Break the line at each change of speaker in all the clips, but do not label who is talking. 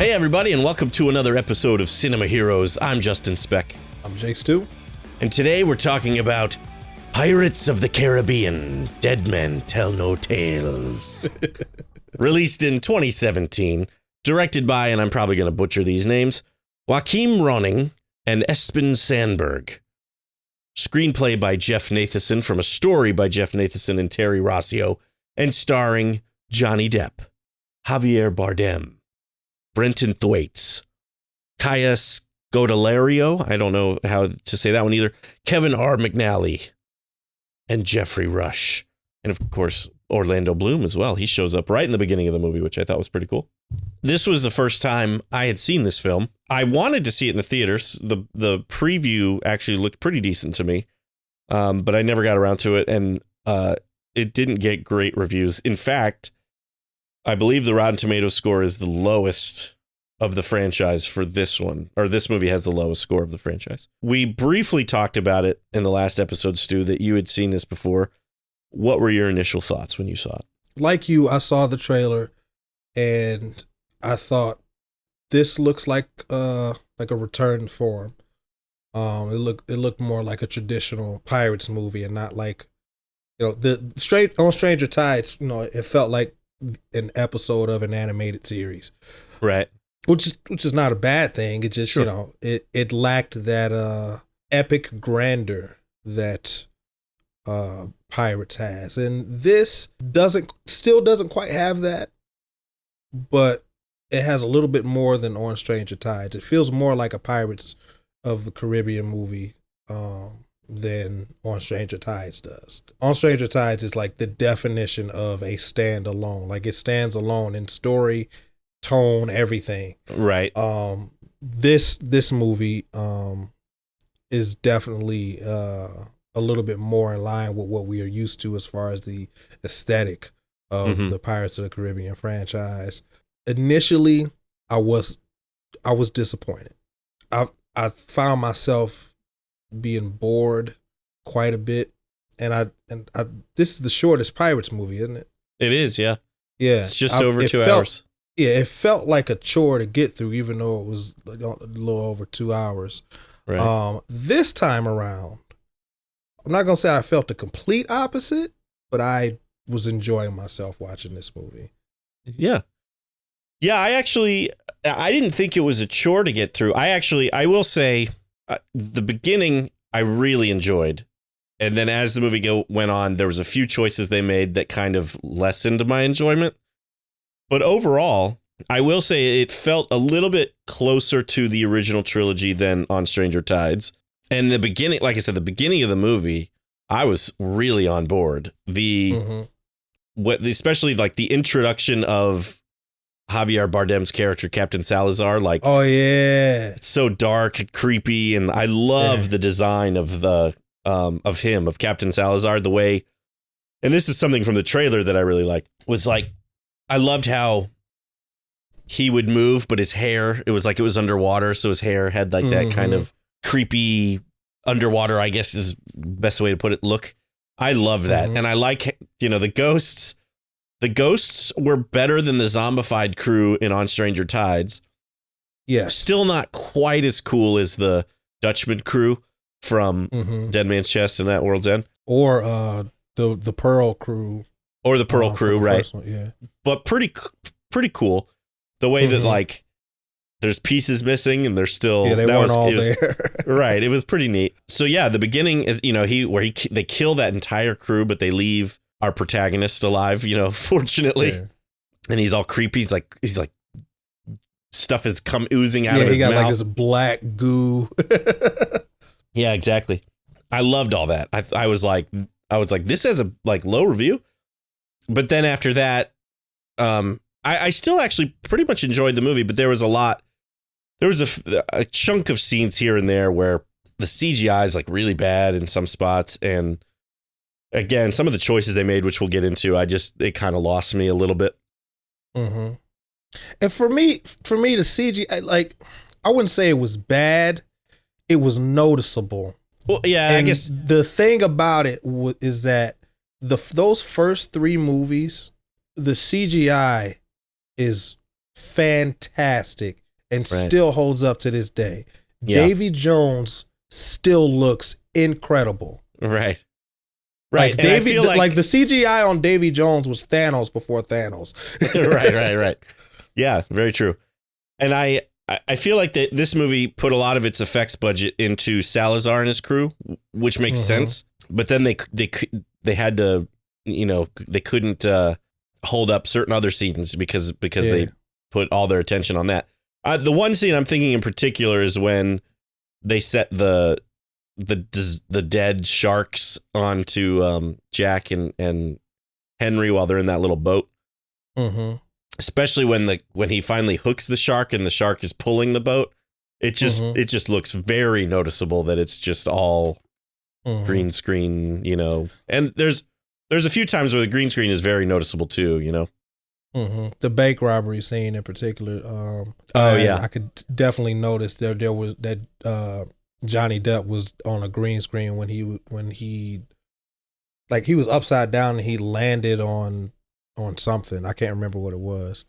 Hey everybody, and welcome to another episode of Cinema Heroes. I'm Justin Speck.
I'm Jake Stu.
And today we're talking about Pirates of the Caribbean, Dead Men Tell No Tales. Released in 2017, directed by, and I'm probably going to butcher these names, Joachim Ronning and Espen Sandberg. Screenplay by Jeff Nathanson from a story by Jeff Nathanson and Terry Rossio, and starring Johnny Depp, Javier Bardem, Brenton Thwaites, Kaya Scodelario, I don't know how to say that one either, Kevin R. McNally, and Jeffrey Rush. And of course, Orlando Bloom as well. He shows up right in the beginning of the movie, which I thought was pretty cool. This was the first time I had seen this film. I wanted to see it in the theaters. The preview actually looked pretty decent to me, but I never got around to it, and it didn't get great reviews. In fact, I believe the Rotten Tomatoes score is the lowest of the franchise for this one, or this movie has the lowest score of the franchise. We briefly talked about it in the last episode, Stu, that you had seen this before. What were your initial thoughts when you saw it?
Like you, I saw the trailer and I thought this looks like a return form. It looked more like a traditional Pirates movie and not like, the straight on Stranger Tides. It felt like an episode of an animated series,
right?
Which is not a bad thing. It just sure. It lacked that epic grandeur that Pirates has, and this still doesn't quite have that, but it has a little bit more than on Stranger Tides. It feels more like a Pirates of the Caribbean movie than On Stranger Tides does. On Stranger Tides is like the definition of a standalone. Like it stands alone in story, tone, everything.
Right.
This movie is definitely a little bit more in line with what we are used to as far as the aesthetic of the Pirates of the Caribbean franchise. Initially, I was disappointed. I found myself being bored quite a bit, and this is the shortest Pirates movie, isn't it?
It is, yeah.
Yeah,
it's just over 2 hours.
Yeah, it felt like a chore to get through, even though it was a little over 2 hours.
Right.
This time around, I'm not gonna say I felt the complete opposite, but I was enjoying myself watching this movie.
Yeah. Yeah, I didn't think it was a chore to get through. I will say the beginning I really enjoyed. And then as the movie went on, there was a few choices they made that kind of lessened my enjoyment. But overall, I will say it felt a little bit closer to the original trilogy than On Stranger Tides. And the beginning, like I said, the beginning of the movie, I was really on board. Especially like the introduction of Javier Bardem's character, Captain Salazar, like,
oh yeah,
it's so dark and creepy, and I love the design of Captain Salazar. The way, and this is something from the trailer that I really liked, was like, I loved how he would move, but his hair, it was like it was underwater, so his hair had like that kind of creepy underwater, I guess is the best way to put it, look. I love that, and I like, the ghosts. The ghosts were better than the zombified crew in On Stranger Tides.
Yes.
Still not quite as cool as the Dutchman crew from Dead Man's Chest and At World's End.
Or the Pearl crew.
Or the Pearl crew, right.
One, yeah.
But pretty cool. The way that, like, there's pieces missing and they're still...
Yeah, they weren't all there.
Right. It was pretty neat. So, yeah, the beginning is, they kill that entire crew, but they leave our protagonist alive, fortunately. Yeah. And he's all creepy. He's like stuff has come oozing out of his mouth. Yeah, he got like this
black goo.
Yeah, exactly. I loved all that. I was like, this has a like low review. But then after that, I still actually pretty much enjoyed the movie, but there was a chunk of scenes here and there where the CGI is like really bad in some spots, and again, some of the choices they made, which we'll get into, it kind of lost me a little bit.
And for me, the CGI, like, I wouldn't say it was bad. It was noticeable.
Well, yeah,
and
I guess
the thing about it is that those first three movies, the CGI is fantastic and
Right.
still holds up to this day.
Yeah.
Davy Jones still looks incredible.
Right.
Like
Right. And I
Davy,
feel
like the CGI on Davy Jones was Thanos before Thanos.
right. Yeah, very true. And I feel like that this movie put a lot of its effects budget into Salazar and his crew, which makes sense. But then they had to, they couldn't hold up certain other scenes because they put all their attention on that. The one scene I'm thinking in particular is when they set the dead sharks onto Jack and Henry while they're in that little boat.
Mm-hmm.
Especially when he finally hooks the shark and the shark is pulling the boat, it just looks very noticeable that it's just all green screen, And there's a few times where the green screen is very noticeable too,
The bank robbery scene in particular. I could definitely notice there was that Johnny Depp was on a green screen when he like he was upside down and he landed on something. I can't remember what it was.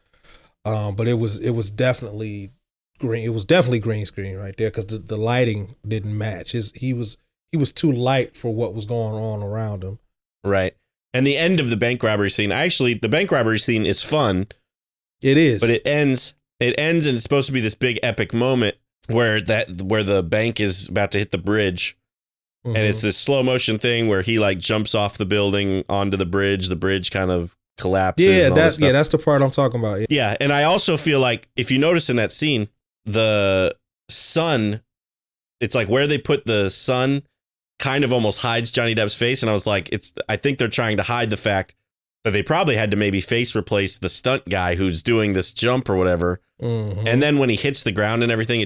But it was definitely green. It was definitely green screen right there because the lighting didn't match. He was too light for what was going on around him.
Right. And the end of the bank robbery scene, the bank robbery scene is fun.
It is.
But it ends and it's supposed to be this big epic moment where the bank is about to hit the bridge. And it's this slow motion thing where he like jumps off the building onto the bridge kind of collapses.
That's the part I'm talking about.
Yeah, and I also feel like if you notice in that scene, the sun, it's like where they put the sun kind of almost hides Johnny Depp's face, and I was like, I think they're trying to hide the fact that they probably had to maybe face replace the stunt guy who's doing this jump or whatever. And then when he hits the ground and everything,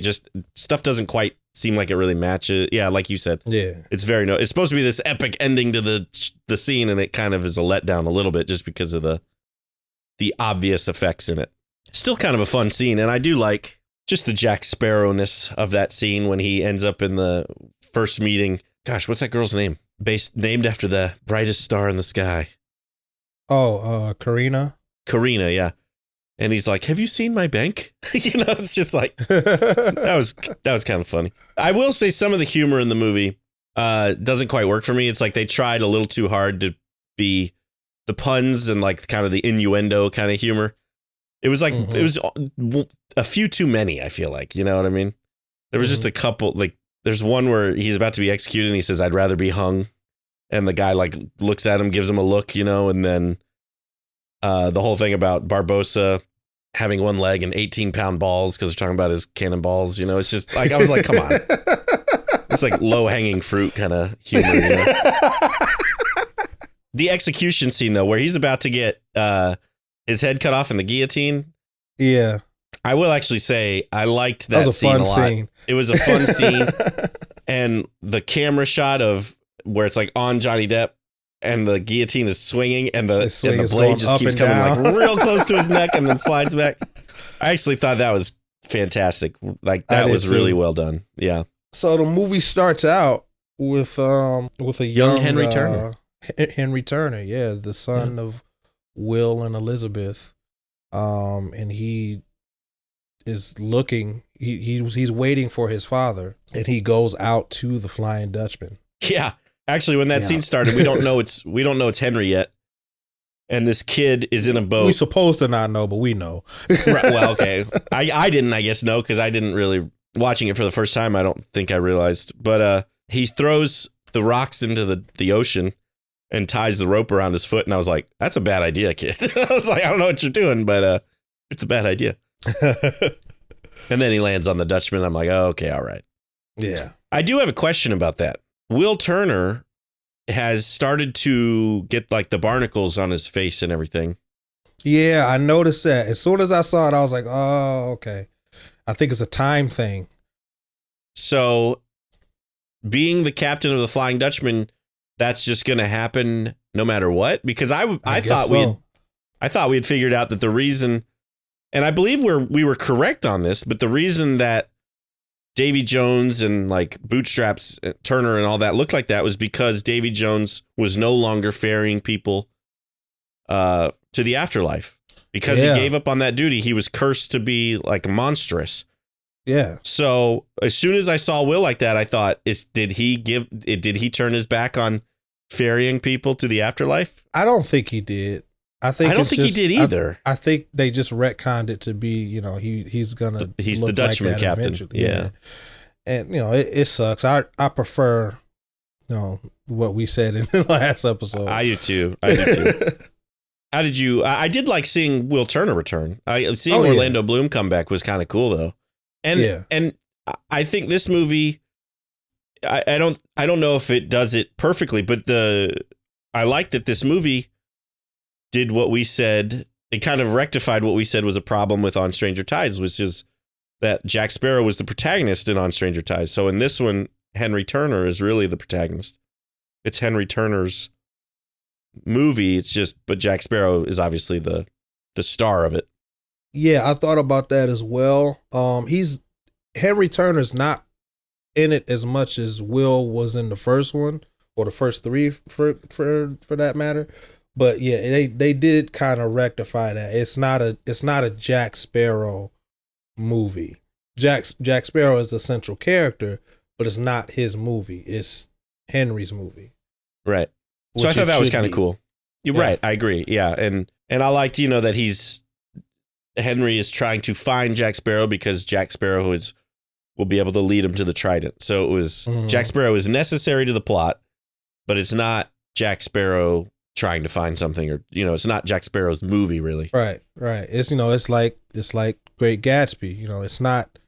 stuff doesn't quite seem like it really matches. Yeah, like you said.
Yeah.
It's supposed to be this epic ending to the scene, and it kind of is a letdown a little bit just because of the obvious effects in it. Still kind of a fun scene, and I do like just the Jack Sparrow-ness of that scene when he ends up in the first meeting. Gosh, what's that girl's name? Named after the brightest star in the sky.
Oh, Carina?
Carina, yeah. And he's like, "Have you seen my bank?" It's just like that was kind of funny. I will say some of the humor in the movie doesn't quite work for me. It's like they tried a little too hard to be the puns and like kind of the innuendo kind of humor. It was like it was a few too many, I feel like, you know what I mean? There was just a couple, like there's one where he's about to be executed and he says, "I'd rather be hung." And the guy like looks at him, gives him a look, and then the whole thing about Barbossa having one leg and 18-pound balls because they're talking about his cannonballs, it's just like, I was like, come on. It's like low-hanging fruit kind of humor, The execution scene, though, where he's about to get his head cut off in the guillotine.
Yeah.
I will actually say I liked that
was a
scene
fun
a lot.
scene.
It was a fun scene. And the camera shot of where it's like on Johnny Depp and the guillotine is swinging and the blade just keeps coming like real close to his neck and then slides back. I actually thought that was fantastic. Like that was really well done. Yeah.
So the movie starts out with a young
Henry Turner.
Henry Turner, yeah, the son of Will and Elizabeth. And he is looking. He's waiting for his father, and he goes out to the Flying Dutchman.
Yeah. Actually, when that scene started, we don't know it's Henry yet. And this kid is in a boat.
We're supposed to not know, but we know.
Right, well, okay. I didn't, I guess, know, because I didn't really, watching it for the first time, I don't think I realized. But he throws the rocks into the ocean and ties the rope around his foot. And I was like, that's a bad idea, kid. I was like, I don't know what you're doing, but it's a bad idea. And then he lands on the Dutchman. I'm like, oh, okay, all right.
Yeah.
I do have a question about that. Will Turner has started to get like the barnacles on his face and everything.
Yeah, I noticed that. As soon as I saw it, I was like, oh, okay. I think it's a time thing.
So being the captain of the Flying Dutchman, that's just going to happen no matter what? Because I thought we had figured out that the reason, and I believe we were correct on this, but the reason that Davy Jones and like Bootstraps, Turner and all that looked like that was because Davy Jones was no longer ferrying people to the afterlife Because he gave up on that duty, he was cursed to be like monstrous.
Yeah.
So as soon as I saw Will like that, I thought, did he turn his back on ferrying people to the afterlife?
I don't think he did. I don't think
he did either.
I think they just retconned it to be, he's the
Dutchman
like
captain.
Eventually.
Yeah.
And it sucks. I prefer, what we said in the last episode.
I do too. How did you? I did like seeing Will Turner return. Seeing Orlando Bloom come back was kind of cool though. And I think this movie, I don't know if it does it perfectly, but I like that this movie did what we said. It kind of rectified what we said was a problem with On Stranger Tides, which is that Jack Sparrow was the protagonist in On Stranger Tides. So in this one, Henry Turner is really the protagonist. It's Henry Turner's movie. But Jack Sparrow is obviously the star of it.
Yeah, I thought about that as well. Henry Turner's not in it as much as Will was in the first one, or the first three for that matter. But yeah, they did kind of rectify that. It's not a Jack Sparrow movie. Jack Sparrow is the central character, but it's not his movie. It's Henry's movie.
Right. So I thought that was kind of cool. You're right. I agree. Yeah. And I liked, that Henry is trying to find Jack Sparrow because Jack Sparrow will be able to lead him to the Trident. So it was Jack Sparrow is necessary to the plot, but it's not Jack Sparrow trying to find something, or it's not Jack Sparrow's movie really.
Right. It's it's like Great Gatsby. It's not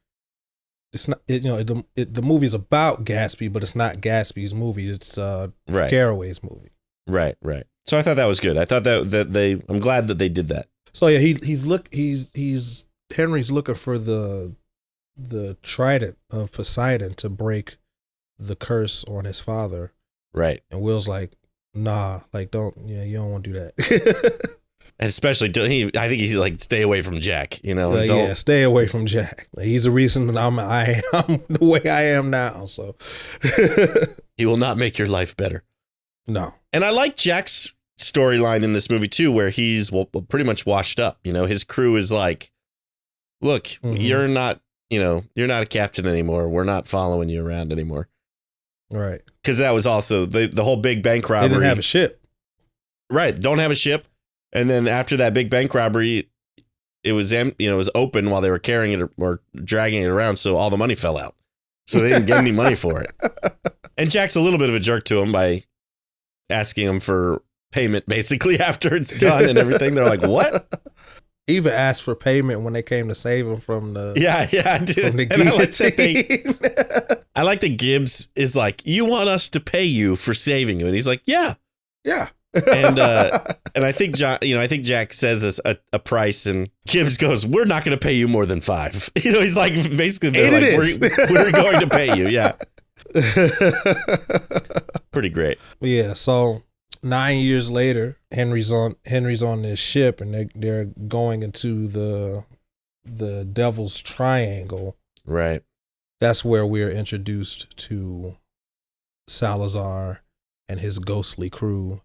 the movie's about Gatsby, but it's not Gatsby's movie. It's Carraway's movie. Right.
So I thought that was good. I thought that I'm glad that they did that.
So yeah, he's Henry's looking for the trident of Poseidon to break the curse on his father.
Right.
And Will's like, nah, like you don't want to do that.
And especially, I think he's like, stay away from Jack,
stay away from Jack. Like, he's the reason that I'm the way I am now. So
he will not make your life better.
No.
And I like Jack's storyline in this movie too, where he's pretty much washed up. His crew is like, look, you're not a captain anymore. We're not following you around anymore.
Right.
Because that was also the whole big bank robbery.
They didn't have a ship.
Right. Don't have a ship. And then after that big bank robbery, it was it was open while they were carrying it or dragging it around. So all the money fell out. So they didn't get any money for it. And Jack's a little bit of a jerk to him by asking him for payment basically after it's done and everything. They're like, what?
Even asked for payment when they came to save him from the
I did.
From the
guillotine. I like that Gibbs is like, you want us to pay you for saving you, and he's like, yeah. And I think Jack says a price, and Gibbs goes, we're not going to pay you more than $5. He's like, basically they're like, we're going to pay you. Yeah. Pretty great.
Yeah. So 9 years later, Henry's on this ship, and they're going into the Devil's Triangle.
Right.
That's where we're introduced to Salazar and his ghostly crew.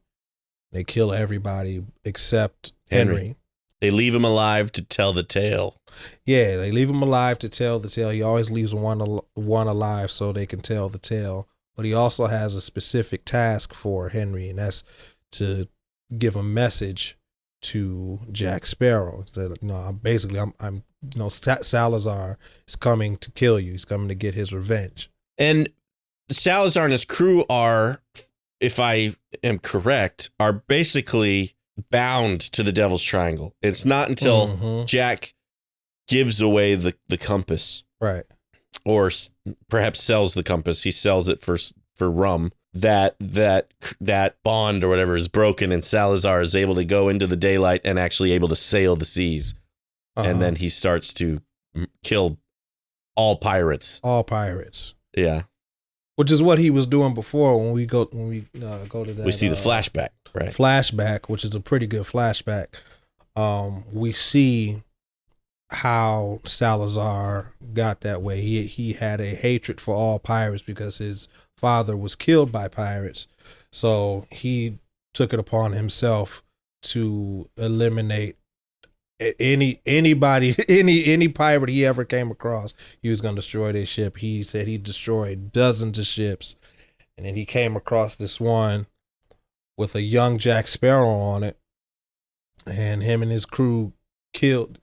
They kill everybody except Henry.
They leave him alive to tell the tale.
Yeah, they leave him alive to tell the tale. He always leaves one alive so they can tell the tale. But he also has a specific task for Henry, and that's to give a message to Jack Sparrow. That I'm Salazar is coming to kill you. He's coming to get his revenge.
And Salazar and his crew are, if I am correct, are basically bound to the Devil's Triangle. It's not until Jack gives away the compass,
right,
or perhaps sells the compass. He sells it for rum. That bond or whatever is broken, and Salazar is able to go into the daylight and actually able to sail the seas. And then he starts to kill all pirates. Yeah.
Which is what he was doing before when we go to that.
We see the flashback, right?
Flashback, which is a pretty good flashback. We see how Salazar got that way. He had a hatred for all pirates because his father was killed by pirates. So he took it upon himself to eliminate anybody, any pirate he ever came across, he was gonna destroy their ship. He said he destroyed dozens of ships, and then he came across this one with a young Jack Sparrow on it, and him and his crew killed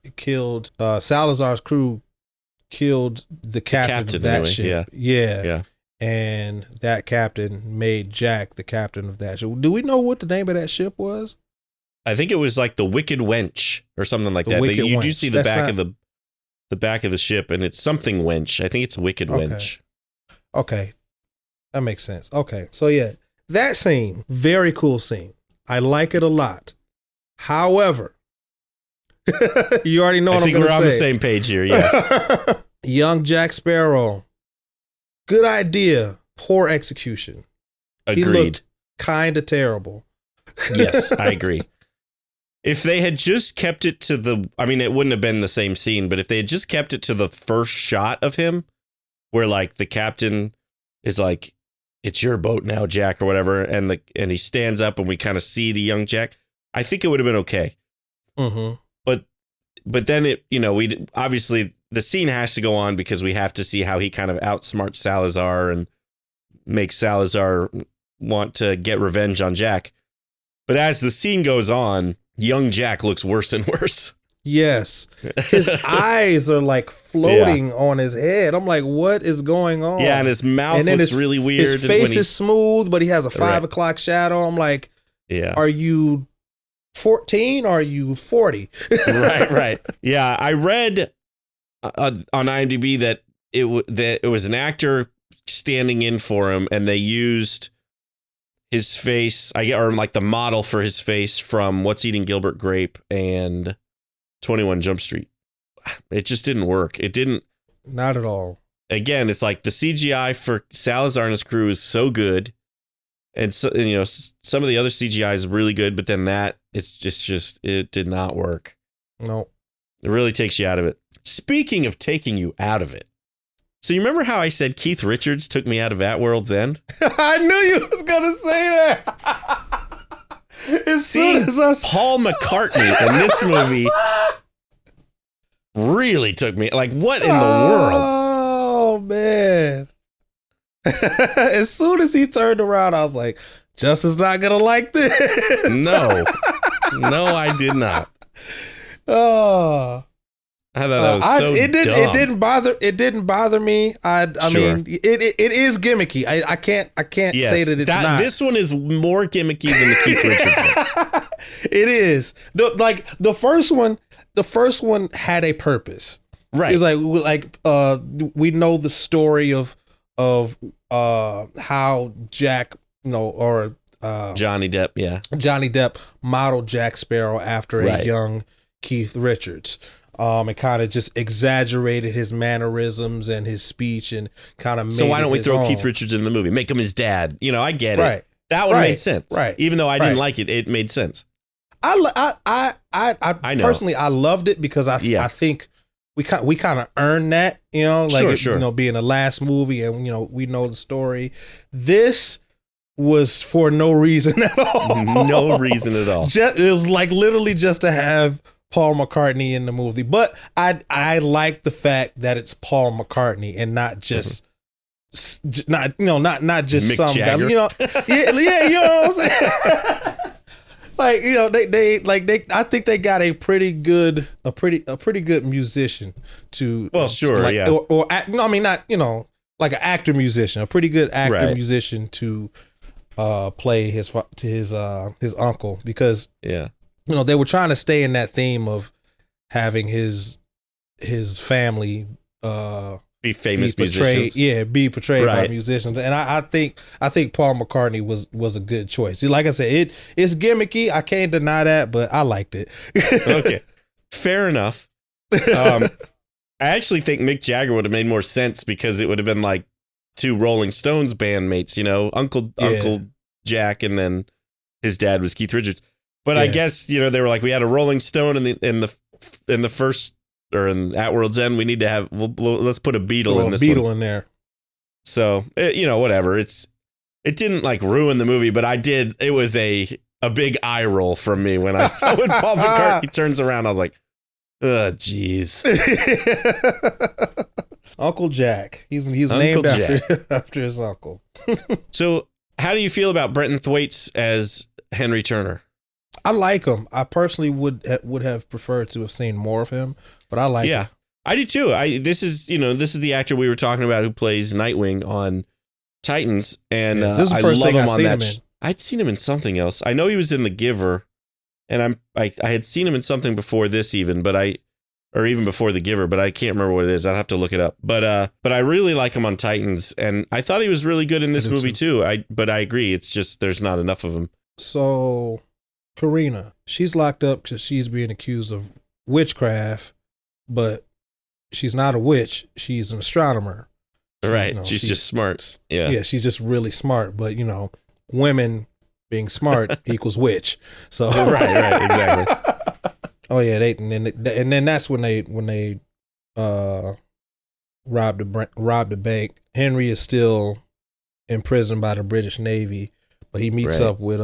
Salazar's crew killed the captain of that
anyway,
ship. Yeah. And that captain made Jack the captain of that ship. Do we know what the name of that ship was?
I think it was like the Wicked Wench or something like that. You do see the back of the back of the ship, and it's something Wench. I think it's Wicked Wench.
Okay. That makes sense. Okay. So yeah, that scene, very cool scene. I like it a lot. However, you already know what I'm going to say. I think we're on the
same page here, yeah.
Young Jack Sparrow. Good idea. Poor execution.
Agreed.
He looked kind of terrible.
Yes, I agree. If they had just kept it to it wouldn't have been the same scene, but if they had just kept it to the first shot of him, where like the captain is like, "It's your boat now, Jack," or whatever, and he stands up and we kind of see the young Jack, I think it would have been okay.
Mm-hmm.
But then we obviously the scene has to go on because we have to see how he kind of outsmarts Salazar and makes Salazar want to get revenge on Jack. But as the scene goes on, young Jack looks worse and worse.
Yes. His eyes are like floating on his head. I'm like, what is going on?
Yeah, and his mouth looks really weird.
His face is smooth, but he has a 5 o'clock shadow. I'm like, are you 14 or are you 40?
Right. Yeah, I read on IMDb that it was an actor standing in for him, and they used his face, or like the model for his face from What's Eating Gilbert Grape and 21 Jump Street. It just didn't work. It didn't.
Not at all. Again,
it's like the CGI for Salazar and his crew is so good. And so, some of the other CGI is really good, but then it's just it did not work.
No.
It really takes you out of it. Speaking of taking you out of it. So you remember how I said Keith Richards took me out of At World's End?
I knew you was going to say that.
Seeing Paul McCartney in this movie really took me. Like, what in the world?
Oh, man. As soon as he turned around, I was like, Justin's not going to like this.
No, I did not.
Oh.
I thought that was so dumb.
It didn't bother me. I mean, it is gimmicky. I can't say that it's not.
This one is more gimmicky than the Keith Richards one.
It is. The first one had a purpose.
Right.
It's like we know the story of how Jack,
Johnny
Depp modeled Jack Sparrow after a young Keith Richards. And kind of just exaggerated his mannerisms and his speech and kind of made
So why don't we throw
own.
Keith Richards in the movie? Make him his dad. I get it.
Right.
That would make sense.
Right.
Even though I didn't like it, it made sense.
I personally I loved it because I think we kind of earned that, sure. Being the last movie and we know the story. This was for no reason at all.
No reason at all.
It was like literally just to have Paul McCartney in the movie, but I like the fact that it's Paul McCartney and not just not just
Mick
some
Jagger.
guy. Yeah, you know what I'm saying? Like I think they got a pretty good musician to like an actor musician, a pretty good actor musician to play his uncle because they were trying to stay in that theme of having his family
be famous
musicians. Be portrayed by
Right.
musicians. And I think Paul McCartney was a good choice. See, like I said, it's gimmicky. I can't deny that, but I liked it.
Okay. Fair enough. I actually think Mick Jagger would have made more sense because it would have been like two Rolling Stones bandmates, Uncle Jack, and then his dad was Keith Richards. But I guess, they were like, we had a Rolling Stone in the first, or in At World's End, we need to have, let's put a Beatle in this
Beatle
one.
in there.
So, whatever. It didn't like ruin the movie, but it was a big eye roll from me when I saw when Paul McCartney turns around. I was like, Oh, jeez.
Uncle Jack. He's
Uncle
named
Jack.
after his uncle.
So, how do you feel about Brenton Thwaites as Henry Turner?
I like him. I personally would have preferred to have seen more of him, but I like him.
I do too. This is the actor we were talking about who plays Nightwing on Titans, and
This is the
I
first
love
thing
him
I've
on
seen
that.
him in.
I'd seen him in something else. I know he was in The Giver, and I had seen him in something before this even, or even before The Giver, but I can't remember what it is. I'd have to look it up. But I really like him on Titans, and I thought he was really good in this movie too. But I agree, it's just there's not enough of him.
So, Carina, she's locked up because she's being accused of witchcraft, but she's not a witch. She's an astronomer.
Right. She's just smart. Yeah.
Yeah, she's just really smart. But, women being smart equals witch. So
right, exactly.
Oh yeah, and then that's when they robbed the bank. Henry is still imprisoned by the British Navy, but he meets up with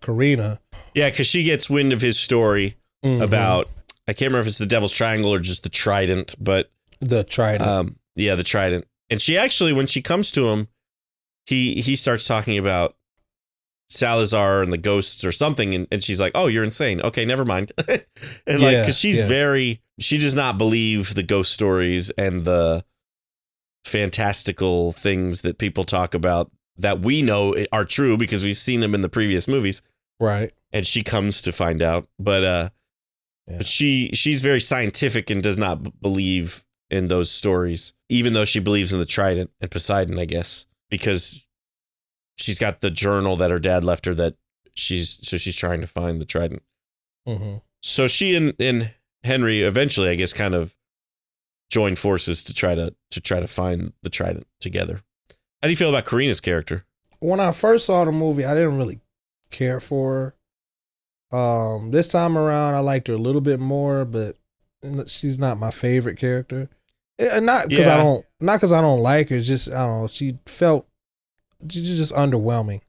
Carina.
Yeah, because she gets wind of his story about, I can't remember if it's the Devil's Triangle or just the Trident, but
the Trident.
The Trident. And she actually, when she comes to him, he starts talking about Salazar and the ghosts or something, and she's like, "Oh, you're insane. Okay, never mind." And because she does not believe the ghost stories and the fantastical things that people talk about that we know are true because we've seen them in the previous movies.
Right.
And she comes to find out, but she's very scientific and does not believe in those stories, even though she believes in the Trident and Poseidon, I guess, because she's got the journal that her dad left her that she's trying to find the Trident.
Mm-hmm.
So she and Henry eventually, I guess, kind of join forces to try to find the Trident together. How do you feel about Carina's character?
When I first saw the movie, I didn't really care for her. This time around, I liked her a little bit more, but she's not my favorite character. Not because I don't like her. Just I don't know. She's just underwhelming.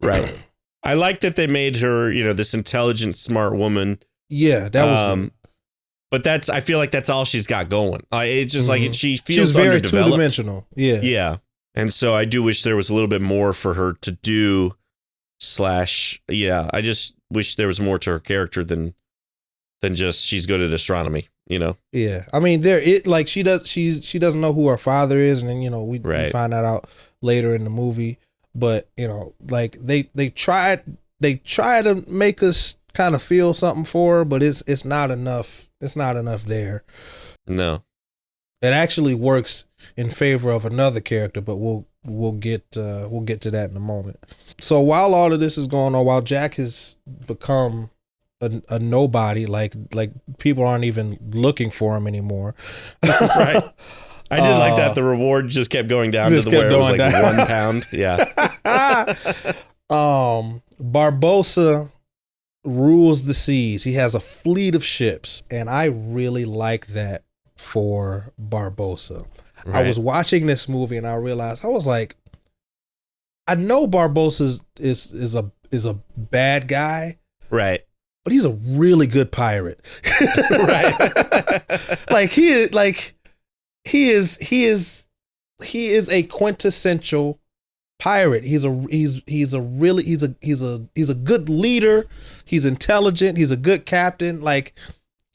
Right. I like that they made her, this intelligent, smart woman.
Yeah, that was good.
But I feel like that's all she's got going. It's just like she feels
She's very
underdeveloped.
two-dimensional. Yeah.
Yeah. And so I do wish there was a little bit more for her to do. I just wish there was more to her character than just she's good at astronomy,
Yeah. I mean, she doesn't know who her father is, and then we find that out later in the movie. But they try to make us kind of feel something for her, but it's not enough. It's not enough there.
No.
It actually works in favor of another character, but we'll get to that in a moment. So while all of this is going on, while Jack has become a nobody, like people aren't even looking for him anymore.
Right. I did like that. The reward just kept going down to where it was like down. £1. Yeah.
Barbossa rules the seas. He has a fleet of ships, and I really like that for Barbossa. Right. I was watching this movie and I realized, I was like, I know Barbossa is a bad guy.
Right.
But he's a really good pirate.
Right.
He is a quintessential pirate. He's a good leader. He's intelligent. He's a good captain.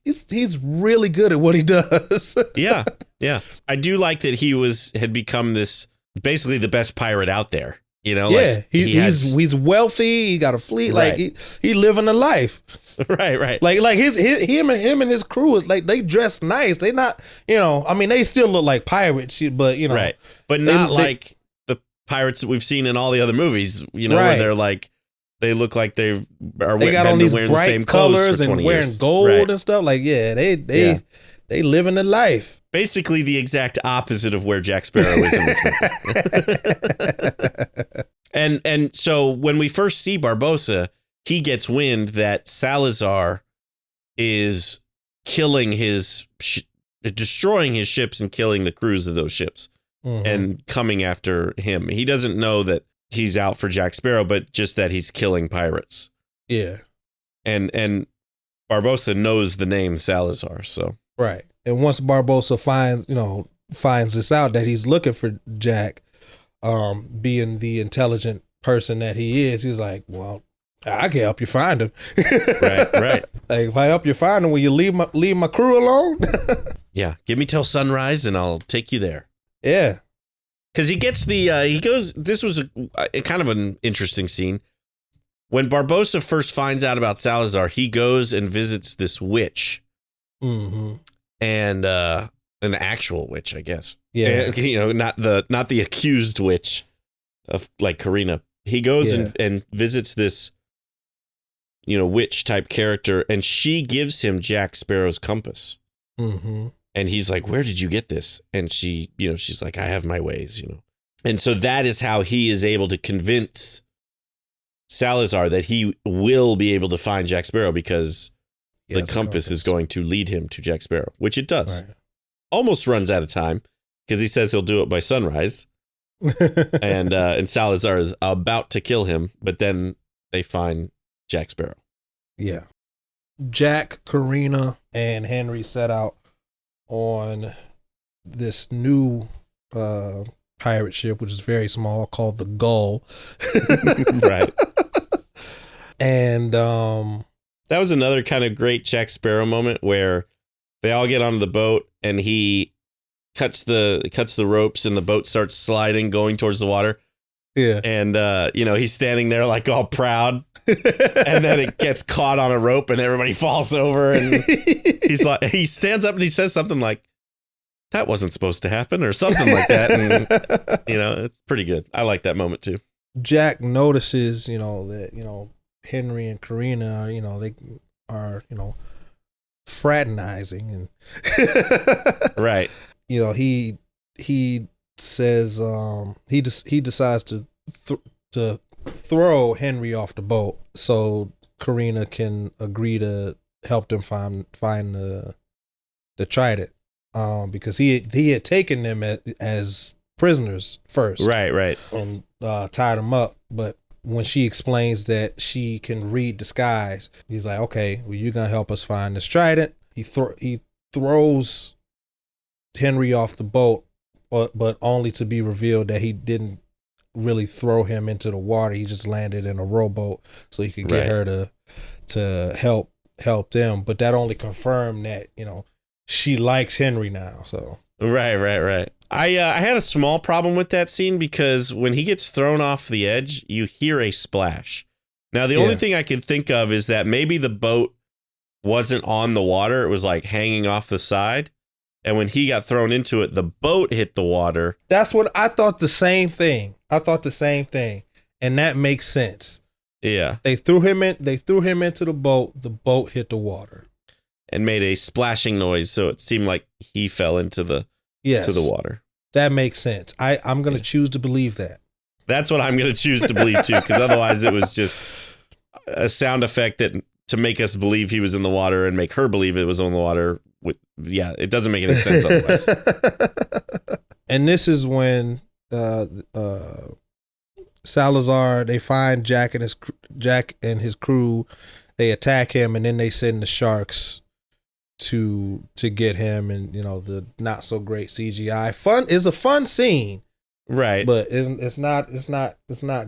He's really good at what he does.
Yeah. Yeah. I do like that he had become basically the best pirate out there.
Yeah, he's wealthy. He got a fleet.
Right.
Like he living a life.
Right.
Like him and his crew, like they dress nice. They not, I mean, they still look like pirates, but
right. But not like the pirates that we've seen in all the other movies. Where they're like, they look like they
got on these
wearing
bright
the same
colors and wearing
years.
gold and stuff. Like, they living the life.
Basically the exact opposite of where Jack Sparrow is in this movie. And so when we first see Barbossa, he gets wind that Salazar is killing destroying his ships and killing the crews of those ships and coming after him. He doesn't know that he's out for Jack Sparrow, but just that he's killing pirates.
Yeah.
And Barbossa knows the name Salazar, so.
Right. And once Barbossa finds this out that he's looking for Jack, being the intelligent person that he is, he's like, well, I can help you find him.
Right.
Like, if I help you find him, will you leave my crew alone?
Yeah, give me till sunrise and I'll take you there.
Yeah.
Because he gets this was a kind of an interesting scene. When Barbossa first finds out about Salazar, he goes and visits this witch.
Mm-hmm.
And an actual witch, I guess.
Yeah.
And, not the accused witch of like Carina. He goes and visits this, witch type character, and she gives him Jack Sparrow's compass.
Mm-hmm.
And he's like, where did you get this? And she, she's like, I have my ways, And so that is how he is able to convince Salazar that he will be able to find Jack Sparrow, because the compass is going to lead him to Jack Sparrow, which it does. Right. Almost runs out of time because he says he'll do it by sunrise. and Salazar is about to kill him, but then they find Jack Sparrow.
Yeah. Jack, Carina, and Henry set out on this new pirate ship, which is very small, called the Gull.
Right.
And
that was another kind of great Jack Sparrow moment where they all get onto the boat and he cuts the ropes and the boat starts sliding, going towards the water.
Yeah.
And he's standing there like all proud. And then it gets caught on a rope and everybody falls over, and he stands up and he says something like, that wasn't supposed to happen, or something like that. And it's pretty good. I like that moment too.
Jack notices, that, Henry and Carina, they are, fraternizing, and
right.
He says he decides to throw Henry off the boat so Carina can agree to help them find the trident, because he had taken them as prisoners first,
right,
and tied them up. But when she explains that she can read the skies, he's like, okay, well, you're gonna help us find this trident. He throws Henry off the boat, but only to be revealed that he didn't really throw him into the water. He just landed in a rowboat so he could get her to help them. But that only confirmed that she likes Henry now. So
right. I had a small problem with that scene because when he gets thrown off the edge, you hear a splash. Now the only thing I can think of is that maybe the boat wasn't on the water; it was like hanging off the side. And when he got thrown into it, the boat hit the water.
That's what I thought. The same thing. And that makes sense.
Yeah.
They threw him into the boat. The boat hit the water
and made a splashing noise, so it seemed like he fell into the water.
That makes sense. I'm going to choose to believe that.
That's what I'm going to choose to believe too, because otherwise it was just a sound effect to make us believe he was in the water and make her believe it was on the water. It doesn't make any sense otherwise.
And this is when Salazar, they find Jack and his crew. They attack him, and then they send the sharks to get him. And the not so great CGI is a fun scene,
right?
But it's not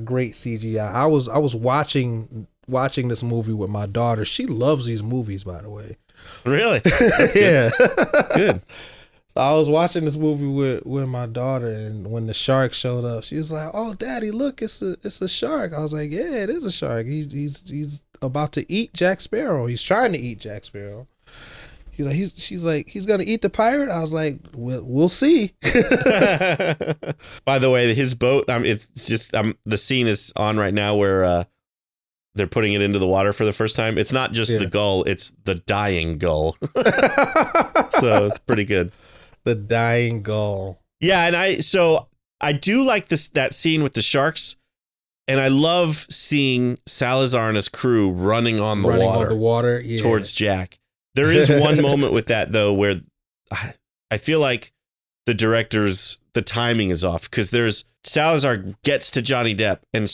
great CGI. I was watching this movie with my daughter. She loves these movies, by the way.
Really? That's good.
Yeah.
Good.
So I was watching this movie with my daughter, and when the shark showed up, she was like, "Oh, Daddy, look, it's a shark." I was like, "Yeah, it is a shark. He's about to eat Jack Sparrow. He's trying to eat Jack Sparrow." She's like, he's gonna eat the pirate. I was like, we'll see.
By the way, his boat. It's just the scene is on right now where they're putting it into the water for the first time. It's not just the gull; it's the dying gull. So it's pretty good.
The dying gull.
Yeah, and I do like that scene with the sharks, and I love seeing Salazar and his crew running on the water towards Jack. There is one moment with that though where I feel like the timing is off, because there's Salazar gets to Johnny Depp and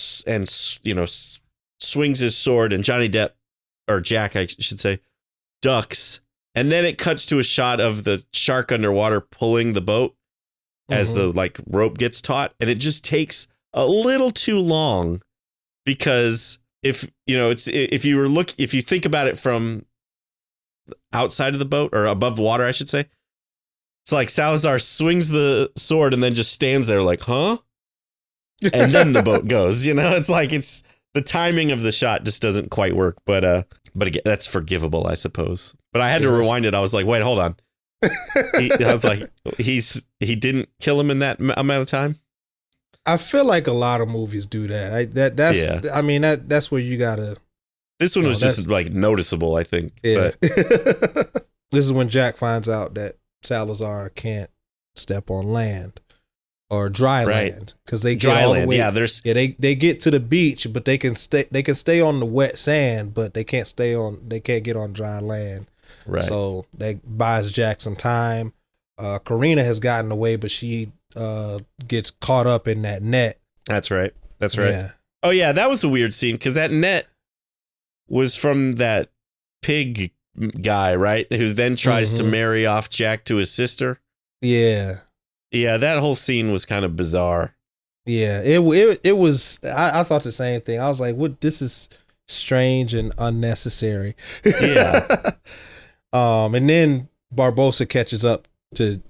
swings his sword, and Johnny Depp, or Jack I should say, ducks, and then it cuts to a shot of the shark underwater pulling the boat as the like rope gets taut, and it just takes a little too long because if you think about it from outside of the boat or above the water, I should say, it's like Salazar swings the sword and then just stands there like, huh? And then the boat goes, it's like the timing of the shot just doesn't quite work, but again, that's forgivable, I suppose. But I had to rewind it. I was like, wait, hold on. I was like, he didn't kill him in that amount of time.
I feel like a lot of movies do that. That's where you gotta.
This one was just like noticeable, I think.
Yeah. But. This is when Jack finds out that Salazar can't step on land or dry land because they get all the way. Yeah, they get to the beach, but they can stay on the wet sand, but they can't get on dry land.
Right.
So that buys Jack some time. Carina has gotten away, but she gets caught up in that net.
That's right.
Yeah.
Oh yeah, that was a weird scene because that net was from that pig guy, right? Who then tries to marry off Jack to his sister.
Yeah.
Yeah, that whole scene was kind of bizarre.
Yeah, it was. I thought the same thing. I was like, "What? This is strange and unnecessary."
Yeah.
And then Barbossa catches up to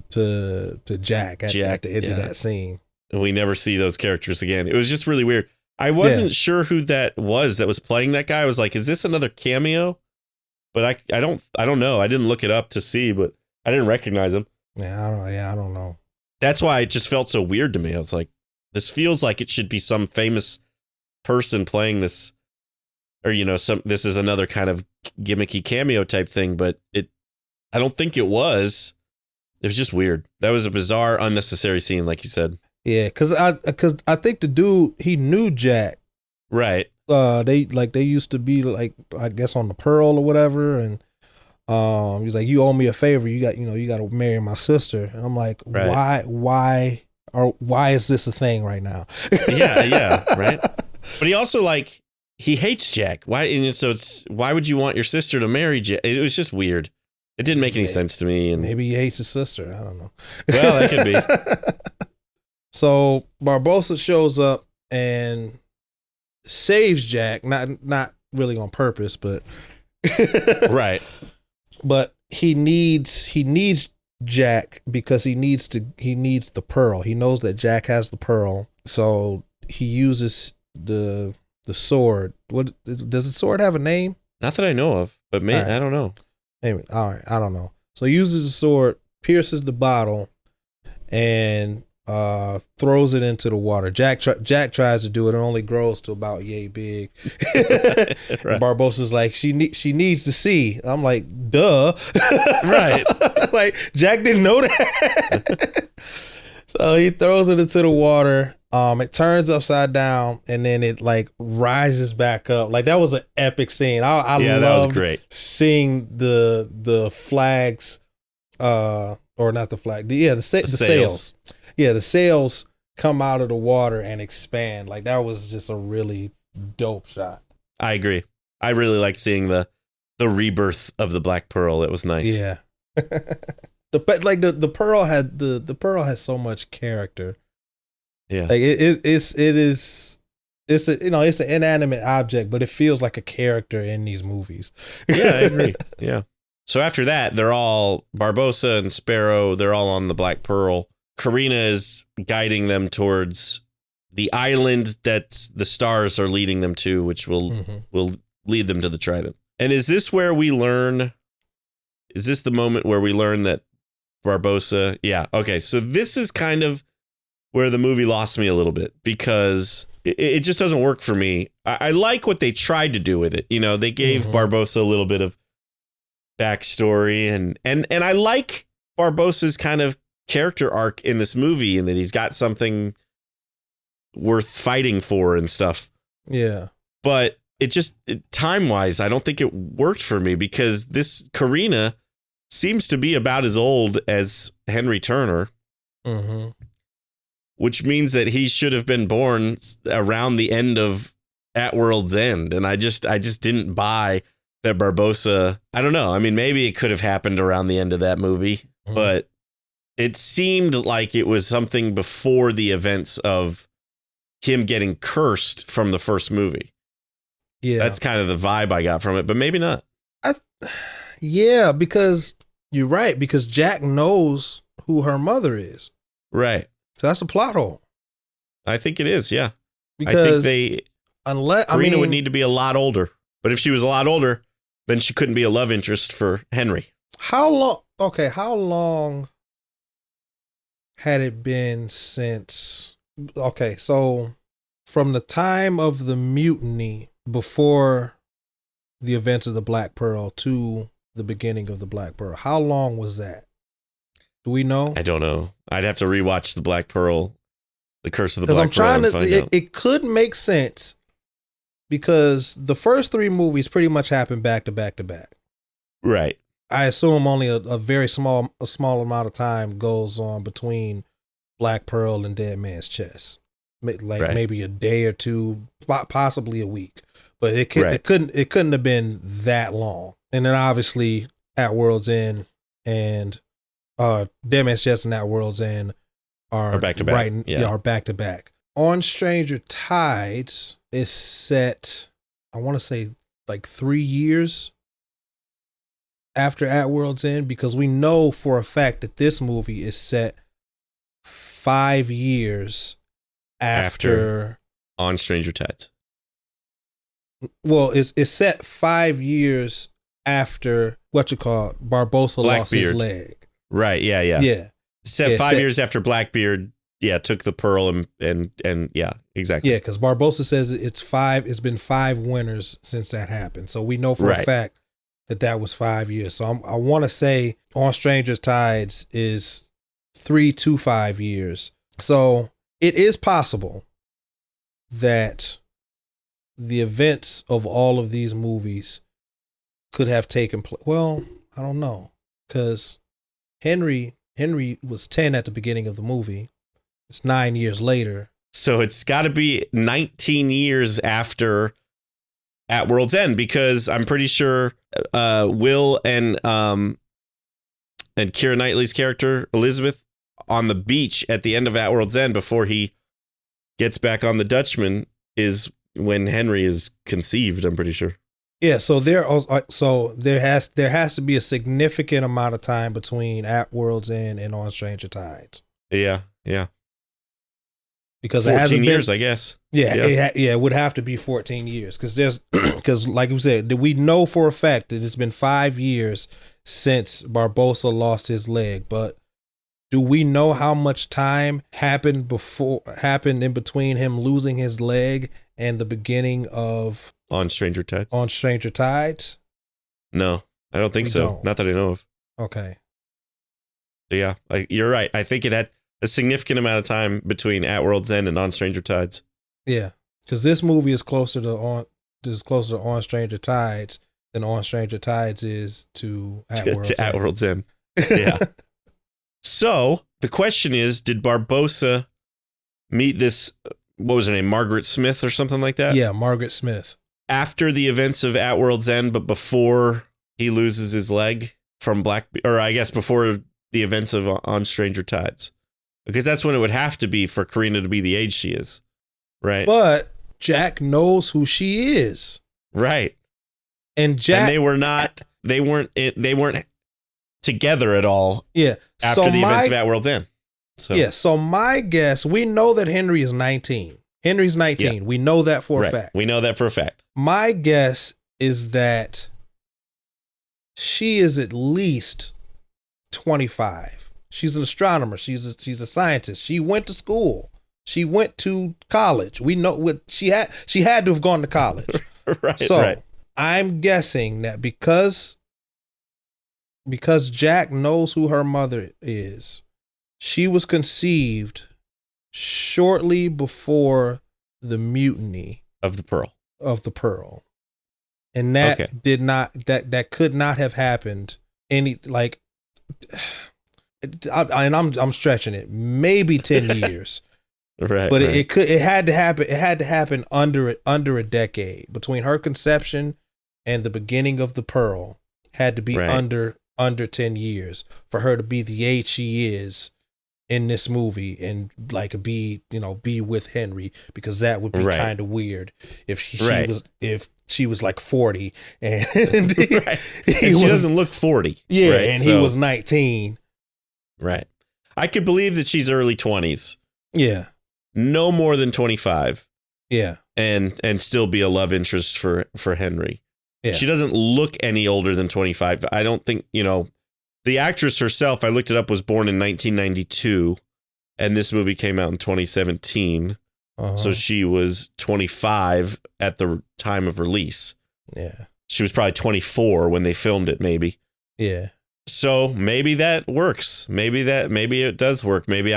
Jack at the end of that scene.
And we never see those characters again. It was just really weird. I wasn't sure who that was playing that guy. I was like, is this another cameo? But I don't know. I didn't look it up to see, but I didn't recognize him.
I don't know.
That's why it just felt so weird to me. I was like, this feels like it should be some famous person playing this, or this is another kind of gimmicky cameo type thing, but I don't think it was. It was just weird. That was a bizarre, unnecessary scene, like you said.
Yeah, because I think the dude, he knew Jack.
Right.
They used to be like, I guess, on the Pearl or whatever, and he's like, you owe me a favor. You got to marry my sister. And I'm like, why is this a thing right now?
yeah, right. But he also he hates Jack. Why? And so why would you want your sister to marry Jack? It was just weird. It didn't make any sense to me. And
maybe he hates his sister. I don't know.
Well, that could be.
So Barbossa shows up and saves Jack, not really on purpose, but
right.
But he needs Jack because he needs the pearl. He knows that Jack has the pearl, so he uses the sword. What does the sword have a name?
Not that I know of, but maybe I don't know.
Maybe, all right, I don't know. So he uses the sword, pierces the bottle, and throws it into the water. Jack tries to do it. It only grows to about yay big. Right. Barbossa's like, she needs to see. I'm like, duh.
Right.
Like, Jack didn't know that. So he throws it into the water. It turns upside down, and then it rises back up. Like, that was an epic scene. I loved
that was great.
Seeing the flags, or not the flag. The sails. Yeah, the sails come out of the water and expand. Like, that was just a really dope shot.
I agree. I really liked seeing the rebirth of the Black Pearl. It was nice.
Yeah. The pearl has so much character.
Yeah.
Like it's an inanimate object, but it feels like a character in these movies.
Yeah, I agree. Yeah. So after that, they're all Barbossa and Sparrow. They're all on the Black Pearl. Carina is guiding them towards the island that the stars are leading them to, which will lead them to the Trident. And is this where we learn? Is this the moment where we learn that Barbossa? Yeah. Okay. So this is kind of where the movie lost me a little bit because it just doesn't work for me. I like what they tried to do with it. They gave Barbossa a little bit of backstory and I like Barbossa's kind of character arc in this movie and that he's got something worth fighting for and stuff.
Yeah.
But it just time wise, I don't think it worked for me because this Carina seems to be about as old as Henry Turner.
Mm-hmm.
Which means that he should have been born around the end of At World's End. And I just didn't buy that Barbossa, I don't know. I mean, maybe it could have happened around the end of that movie, but it seemed like it was something before the events of him getting cursed from the first movie.
Yeah.
That's kind of the vibe I got from it, but maybe not.
Yeah, because you're right, because Jack knows who her mother is.
Right.
So that's a plot hole.
I think it is, yeah.
Because
I think Carina would need to be a lot older. But if she was a lot older, then she couldn't be a love interest for Henry.
How long had it been since... Okay, so from the time of the mutiny before the events of the Black Pearl to the beginning of the Black Pearl, how long was that? Do we know?
I don't know. I'd have to rewatch the Black Pearl, the Curse of the Black Pearl.
Because I'm trying
find
to...
out.
It could make sense because the first three movies pretty much happened back to back to back.
Right.
I assume only a very small amount of time goes on between Black Pearl and Dead Man's Chest, maybe a day or two, possibly a week, but it couldn't have been that long. And then obviously At World's End and Dead Man's Chest and At World's End are back to back. Are back to back. On Stranger Tides is set, I want to say like 3 years after At World's End, because we know for a fact that this movie is set 5 years after
On Stranger Tides.
Well, it's set 5 years after Barbossa lost his leg.
Right, yeah.
Yeah.
Set 5 years after Blackbeard, took the pearl and yeah, exactly.
Yeah, because Barbossa says it's been 5 winters since that happened. So we know for a fact that was 5 years. So I want to say On Stranger Tides is 3 to 5 years. So it is possible that the events of all of these movies could have taken place. Well, I don't know, because Henry was 10 at the beginning of the movie. It's 9 years later.
So it's got to be 19 years after At World's End, because I'm pretty sure Will and Keira Knightley's character Elizabeth on the beach at the end of At World's End before he gets back on the Dutchman is when Henry is conceived, I'm pretty sure.
Yeah, so there has to be a significant amount of time between At World's End and On Stranger Tides.
Yeah.
Because
14
it hasn't
years,
been,
I guess.
Yeah, it would have to be 14 years because like we said, we know for a fact that it's been 5 years since Barbossa lost his leg, but do we know how much time happened in between him losing his leg and the beginning of
On Stranger Tides?
On Stranger Tides?
No, I don't think so. Not that I know of.
Okay.
Yeah, you're right. I think it had a significant amount of time between At World's End and On Stranger Tides.
Yeah, because this movie is closer to On Stranger Tides than On Stranger Tides is to At
World's End. Yeah. So the question is, did Barbossa meet this, what was her name, Margaret Smith or something like that?
Yeah, Margaret Smith.
After the events of At World's End, but before he loses his leg from or I guess before the events of On Stranger Tides. Because that's when it would have to be for Carina to be the age she is, right?
But Jack knows who she is,
right?
And
they weren't together at all.
Yeah,
after the events of At World's End. So.
Yeah, so my guess, we know that Henry is 19. Henry's 19. Yeah. We know that for a fact.
We know that for a fact.
My guess is that she is at least 25. She's an astronomer. She's a scientist. She went to school. She went to college. We know what she had to have gone to college.
Right.
I'm guessing that because Jack knows who her mother is, she was conceived shortly before the mutiny
of the Pearl.
And that that could not have happened I'm stretching it, maybe 10 years.
Right.
But it had to happen under a decade between her conception and the beginning of the Pearl had to be
Right.
under 10 years for her to be the age she is in this movie and like be with Henry, because that would be
Right.
kind of weird if
Right.
she was like 40 and
Right. And she doesn't look 40.
yeah,
right?
and he was 19.
Right. I could believe that she's early 20s.
Yeah.
No more than 25.
Yeah.
And still be a love interest for Henry.
Yeah.
She doesn't look any older than 25. I don't think, the actress herself, I looked it up, was born in 1992, and this movie came out in 2017. So she was 25 at the time of release.
Yeah.
She was probably 24 when they filmed it, maybe.
Yeah.
So maybe that works. Maybe it does work. Maybe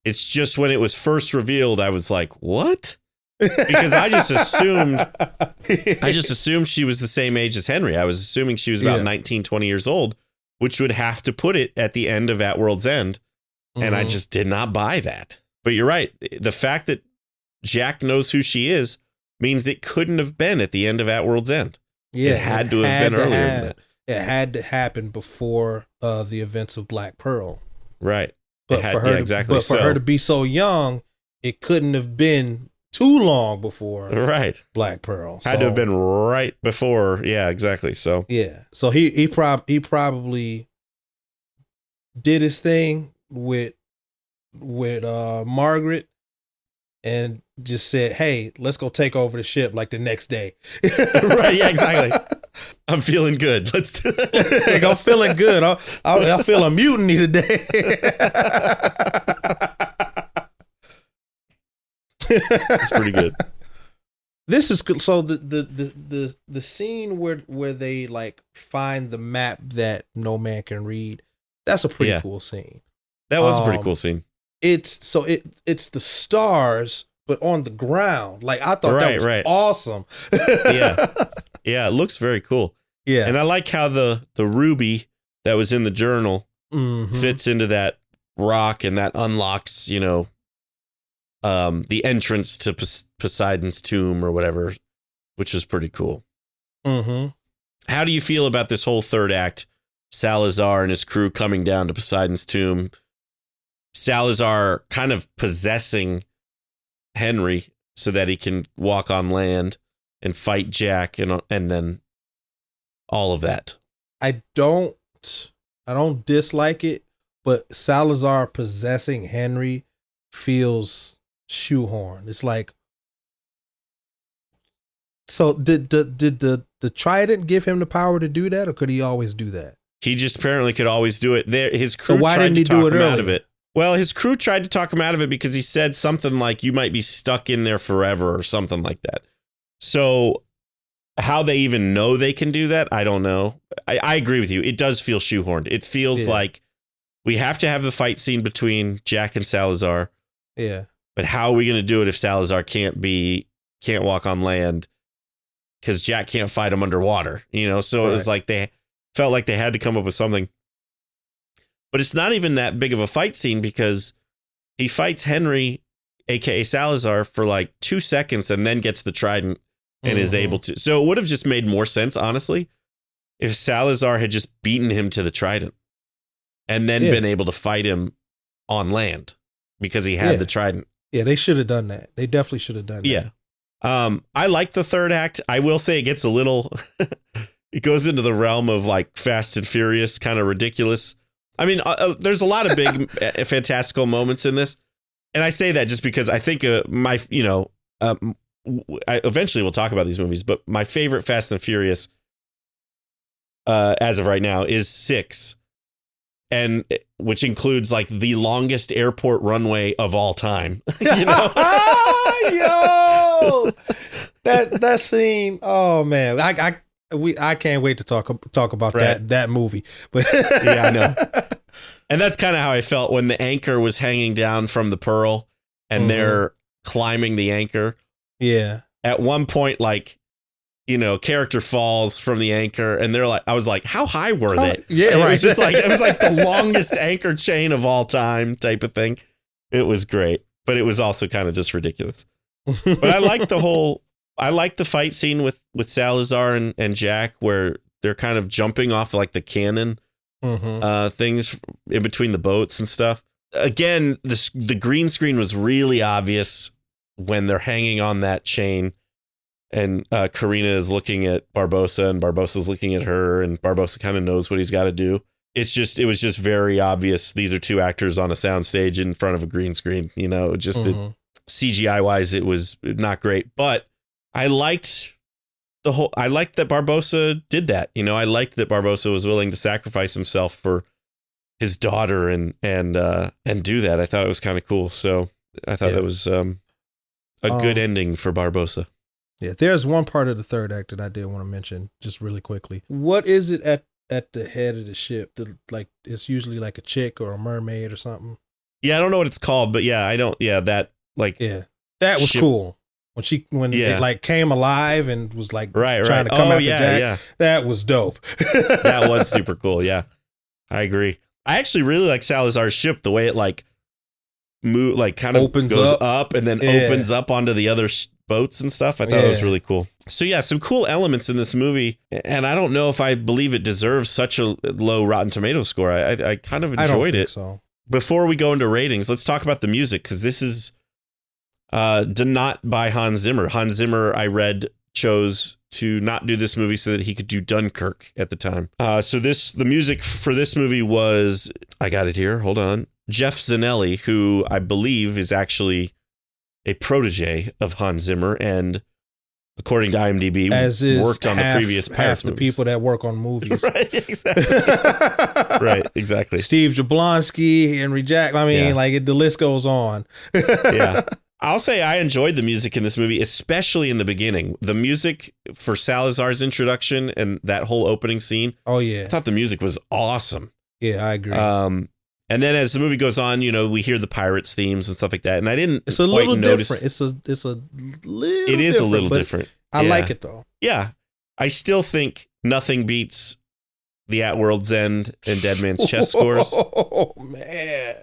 it's just when it was first revealed, I was like, what? Because I just assumed she was the same age as Henry. I was assuming she was about 19, 20 years old, which would have to put it at the end of At World's End. And I just did not buy that. But you're right. The fact that Jack knows who she is means it couldn't have been at the end of At World's End.
Yeah,
it had to have been earlier than that.
It had to happen before the events of Black Pearl.
Right.
But for her to be so young, it couldn't have been too long before Black Pearl.
Had to have been right before. Yeah, exactly. So
yeah. So he probably did his thing with Margaret and just said, "Hey, let's go take over the ship like the next day."
Right. Yeah. Exactly. I'm feeling good. Let's do it.
Like, I'm feeling good. I feel a mutiny today.
That's pretty good.
This is good. So the scene where they like find the map that no man can read. That's a pretty cool scene.
That was a pretty cool scene.
It's the stars, but on the ground. Like I thought that was awesome.
Yeah, it looks very cool.
Yeah,
and I like how the ruby that was in the journal fits into that rock, and that unlocks, the entrance to Poseidon's tomb or whatever, which was pretty cool. How do you feel about this whole third act? Salazar and his crew coming down to Poseidon's tomb. Salazar kind of possessing Henry so that he can walk on land and fight Jack, and then all of that. I
don't dislike it, but Salazar possessing Henry feels shoehorned. It's like, so did the Trident give him the power to do that, or could he always do that?
He just apparently could always do it. His crew
tried
to talk him out
earlier?
of it. Well, his crew tried to talk him out of it because he said something like, "You might be stuck in there forever," or something like that. So how they even know they can do that, I don't know. I agree with you. It does feel shoehorned. It feels like we have to have the fight scene between Jack and Salazar.
Yeah.
But how are we going to do it if Salazar can't walk on land? Because Jack can't fight him underwater, So it was like they felt like they had to come up with something. But it's not even that big of a fight scene, because he fights Henry, aka Salazar, for like 2 seconds and then gets the trident and is able to. So it would have just made more sense, honestly, if Salazar had just beaten him to the trident and then been able to fight him on land because he had the trident.
Yeah, they should have done that. They definitely should have done that.
Yeah. I like the third act. I will say it gets a little, it goes into the realm of like Fast and Furious, kind of ridiculous. I mean, there's a lot of big fantastical moments in this. And I say that just because I think eventually we'll talk about these movies, but my favorite Fast and Furious as of right now is 6. And which includes like the longest airport runway of all time.
Yo, that scene. Oh man, I can't wait to talk about that movie. But
yeah, I know. And that's kind of how I felt when the anchor was hanging down from the Pearl and they're climbing the anchor.
Yeah.
At one point, like, character falls from the anchor, and I was like, how high were they?
Yeah, right.
It was like the longest anchor chain of all time type of thing. It was great, but it was also kind of just ridiculous. But I like the whole I like the fight scene with Salazar and Jack, where they're kind of jumping off like the cannon things in between the boats and stuff. Again, the green screen was really obvious when they're hanging on that chain, and Carina is looking at Barbossa, and Barbossa's looking at her, and Barbossa kind of knows what he's got to do. It was just very obvious. These are two actors on a soundstage in front of a green screen. You know, CGI wise, it was not great, but I liked that Barbossa did that. You know, I liked that Barbossa was willing to sacrifice himself for his daughter and do that. I thought it was kind of cool. So I thought that was a good ending for Barbossa.
Yeah, there's one part of the third act that I did want to mention just really quickly. What is it at the head of the ship? Like, it's usually like a chick or a mermaid or something.
Yeah, I don't know what it's called, but yeah, I don't. Yeah, that like
that was cool. When it like came alive and was like trying to come after Jack. Yeah. That was dope.
That was super cool. Yeah, I agree. I actually really like Salazar's ship, the way it like kind of opens goes up and then opens up onto the other boats and stuff. I thought it was really cool. So yeah, some cool elements in this movie, and I don't know if I believe it deserves such a low Rotten Tomatoes score. I kind of enjoyed it.
So.
Before we go into ratings, let's talk about the music, because this is not by Hans Zimmer. Hans Zimmer, I read, chose to not do this movie so that he could do Dunkirk at the time. So the music for this movie was, I got it here, hold on, Jeff Zanelli, who I believe is actually a protege of Hans Zimmer, and according to IMDb, worked on the previous Pirates
movies. The people that work on movies.
Right, exactly. Right, exactly.
Steve Jablonsky, Henry Jack. I mean, the list goes on.
Yeah. I'll say I enjoyed the music in this movie, especially in the beginning. The music for Salazar's introduction and that whole opening scene.
Oh, yeah.
I thought the music was awesome.
Yeah, I agree.
And then as the movie goes on, you know, we hear the Pirates themes and stuff like that. And I didn't
It's a
quite
little
notice.
different. It's a little
It is a little different.
I like it, though.
Yeah. I still think nothing beats the At World's End and Dead Man's Chest scores.
Oh, man.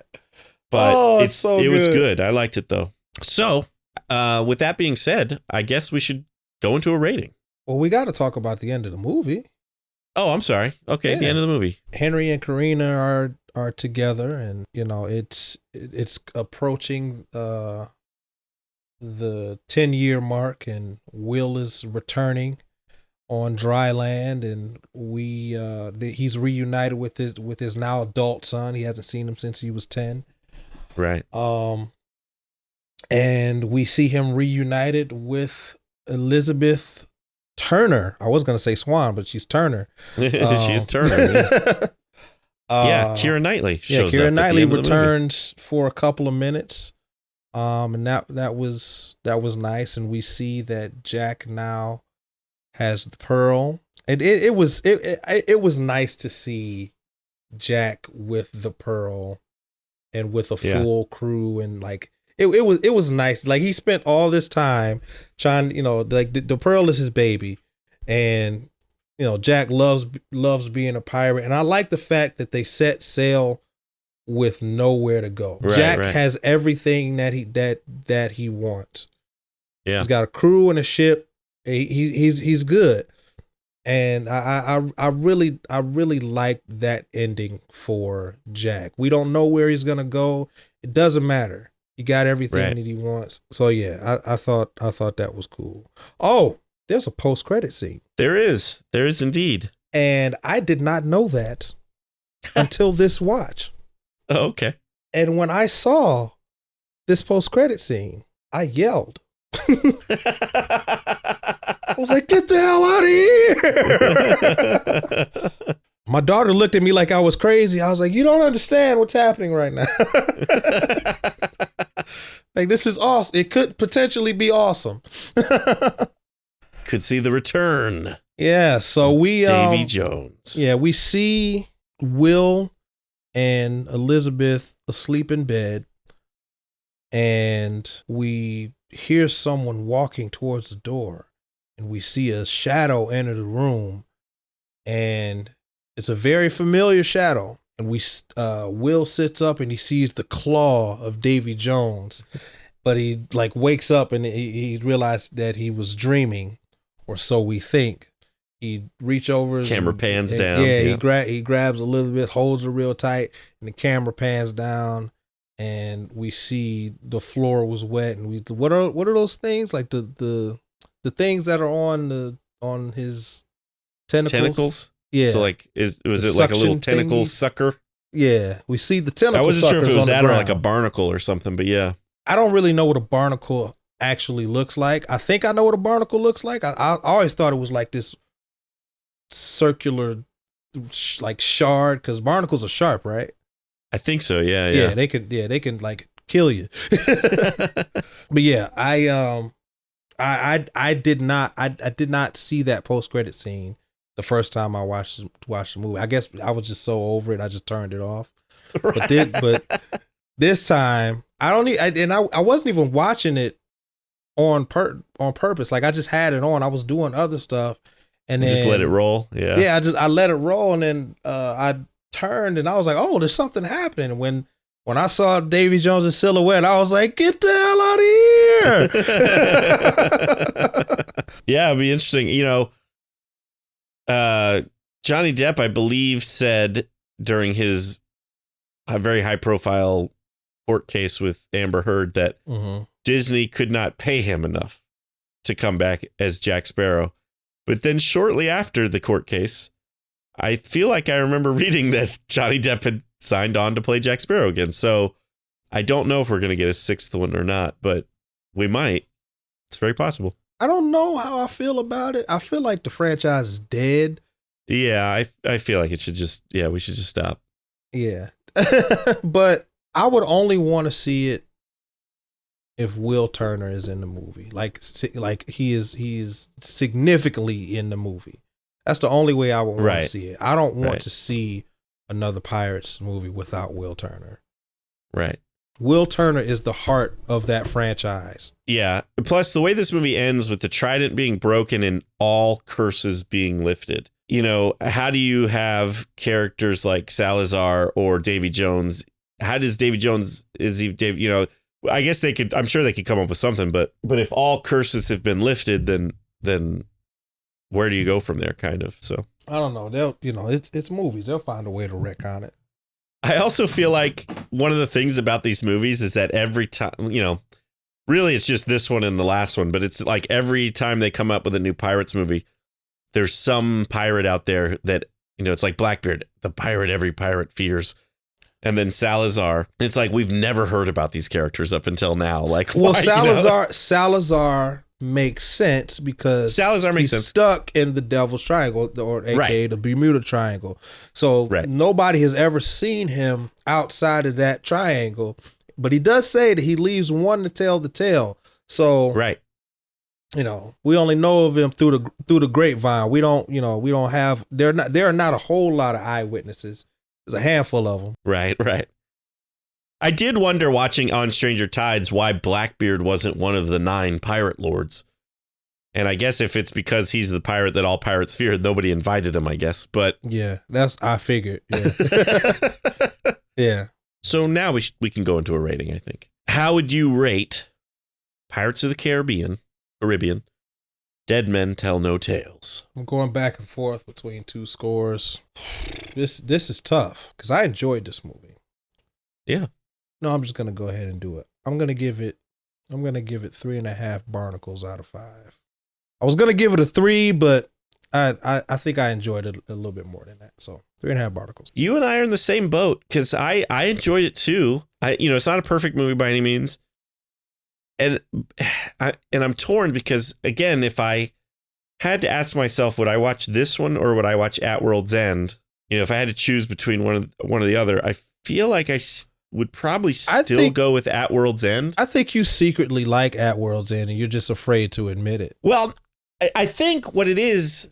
But
it
was good. I liked it, though. So, with that being said, I guess we should go into a rating.
Well, we got to talk about the end of the movie.
Oh, I'm sorry. Okay, the end of the movie.
Henry and Carina are together, and you know it's approaching the 10-year mark, and Will is returning on dry land, and he's reunited with his now adult son. He hasn't seen him since he was 10.
Right.
And we see him reunited with Elizabeth Turner. I was going to say Swan, but she's Turner.
She's Turner. Yeah, Keira Knightley shows up.
Keira Knightley returns for a couple of minutes. And that was nice. And we see that Jack now has the pearl. And it was nice to see Jack with the pearl and with a full crew, and like it was nice. Like, he spent all this time trying, you know, like the pearl is his baby, and you know, Jack loves being a pirate, and I like the fact that they set sail with nowhere to go.
Right,
Jack has everything that he wants.
Yeah,
he's got a crew and a ship. He's good, and I really like that ending for Jack. We don't know where he's gonna go. It doesn't matter. He got everything that he wants. So yeah, I thought that was cool. Oh, there's a post-credit scene.
There is indeed.
And I did not know that until this watch.
Oh, okay.
And when I saw this post-credit scene, I yelled. I was like, get the hell out of here. My daughter looked at me like I was crazy. I was like, you don't understand what's happening right now. Like, this is awesome. It could potentially be awesome.
Could see the return.
Yeah, so we
Davy Jones.
Yeah, we see Will and Elizabeth asleep in bed, and we hear someone walking towards the door, and we see a shadow enter the room, and it's a very familiar shadow. And Will sits up and he sees the claw of Davy Jones, but he like wakes up and he realized that he was dreaming, or so we think. He reach over,
camera pans down.
Yeah, he grabs a little bit, holds it real tight, and the camera pans down, and we see the floor was wet. And what are those things, like the things that are on his tentacles? Yeah.
So like, was it like a little tentacle sucker?
Yeah, we see the tentacle.
I wasn't sure if it was that or like a
ground.
barnacle or something, but yeah.
I don't really know what a barnacle actually looks like. I think I know what a barnacle looks like. I always thought it was like this circular, like shard, because barnacles are sharp, right?
I think so. Yeah.
Yeah, they can like kill you. But yeah, I did not see that post credit scene the first time I watched the movie. I guess I was just so over it, I just turned it off. Right. But this time I wasn't even watching it on purpose. Like I just had it on. I was doing other stuff, and then
just let it roll. Yeah.
Yeah. I let it roll, and then I turned and I was like, oh, there's something happening. When I saw Davy Jones' silhouette, I was like, get the hell out of here.
Yeah, it'd be interesting. Johnny Depp, I believe, said during his very high profile court case with Amber Heard that Disney could not pay him enough to come back as Jack Sparrow. But then shortly after the court case, I feel like I remember reading that Johnny Depp had signed on to play Jack Sparrow again. So I don't know if we're going to get a sixth one or not, but we might. It's very possible.
I don't know how I feel about it. I feel like the franchise is dead.
Yeah, I feel like we should just stop.
Yeah. But I would only want to see it if Will Turner is in the movie. Like he is significantly in the movie. That's the only way I would want to see it. I don't want to see another Pirates movie without Will Turner.
Right.
Will Turner is the heart of that franchise.
Yeah. Plus, the way this movie ends with the trident being broken and all curses being lifted. How do you have characters like Salazar or Davy Jones? How does Davy Jones, I guess I'm sure they could come up with something, but if all curses have been lifted, then where do you go from there, kind of? So
I don't know. It's movies. They'll find a way to retcon it.
I also feel like one of the things about these movies is that every time, really it's just this one and the last one, but it's like every time they come up with a new Pirates movie, there's some pirate out there that, it's like Blackbeard, the pirate every pirate fears. And then Salazar, it's like we've never heard about these characters up until now. Like,
well, Salazar makes sense because he's stuck in the Devil's Triangle, or aka the Bermuda Triangle. So nobody has ever seen him outside of that triangle. But he does say that he leaves one to tell the tale. So we only know of him through the grapevine. We don't have there are not a whole lot of eyewitnesses. There's a handful of them.
Right. I did wonder watching On Stranger Tides why Blackbeard wasn't one of the 9 pirate lords. And I guess if it's because he's the pirate that all pirates fear, nobody invited him, I guess. But
yeah, I figured. Yeah. Yeah.
So now we can go into a rating, I think. How would you rate Pirates of the Caribbean, Dead Men Tell No Tales?
I'm going back and forth between two scores. This is tough because I enjoyed this movie.
Yeah.
No, I'm just gonna go ahead and do it. I'm gonna give it 3.5 barnacles out of 5. I was gonna give it a 3, but I think I enjoyed it a little bit more than that. So 3.5 barnacles.
You and I are in the same boat because I enjoyed it too. It's not a perfect movie by any means. And I'm torn because, again, if I had to ask myself, would I watch this one or would I watch At World's End? If I had to choose between one or the other, I feel like I would probably still go with At World's End.
I think you secretly like At World's End and you're just afraid to admit it.
Well, I think what it is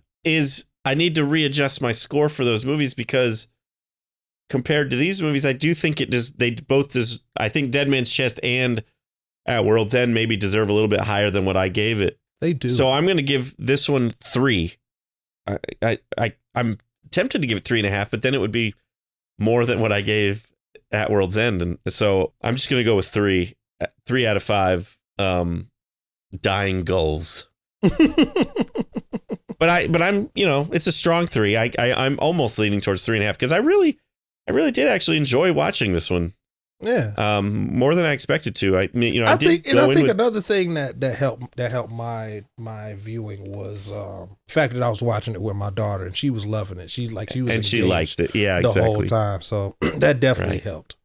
I need to readjust my score for those movies because compared to these movies, I do think I think Dead Man's Chest and At World's End maybe deserve a little bit higher than what I gave it.
They do.
So I'm going to give this one 3. I'm tempted to give it 3.5, but then it would be more than what I gave At World's End. And so I'm just going to go with 3. 3 out of 5 dying gulls. But I'm, it's a strong 3. I'm almost leaning towards 3.5 because I really did actually enjoy watching this one.
Yeah.
More than I expected to. I
think another thing that helped my viewing was the fact that I was watching it with my daughter and she was loving it. She liked it. Yeah, exactly. The whole time. So that definitely helped.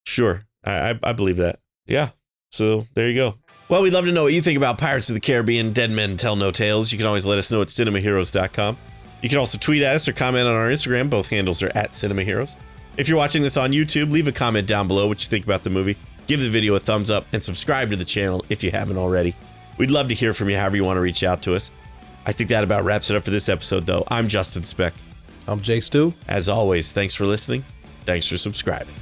Sure. I believe that. Yeah. So there you go. Well, we'd love to know what you think about Pirates of the Caribbean, Dead Men Tell No Tales. You can always let us know at cinemaheroes.com. You can also tweet at us or comment on our Instagram. Both handles are at cinemaheroes. If you're watching this on YouTube, leave a comment down below what you think about the movie. Give the video a thumbs up and subscribe to the channel if you haven't already. We'd love to hear from you however you want to reach out to us. I think that about wraps it up for this episode, though. I'm Justin Speck.
I'm Jay Stu.
As always, thanks for listening. Thanks for subscribing.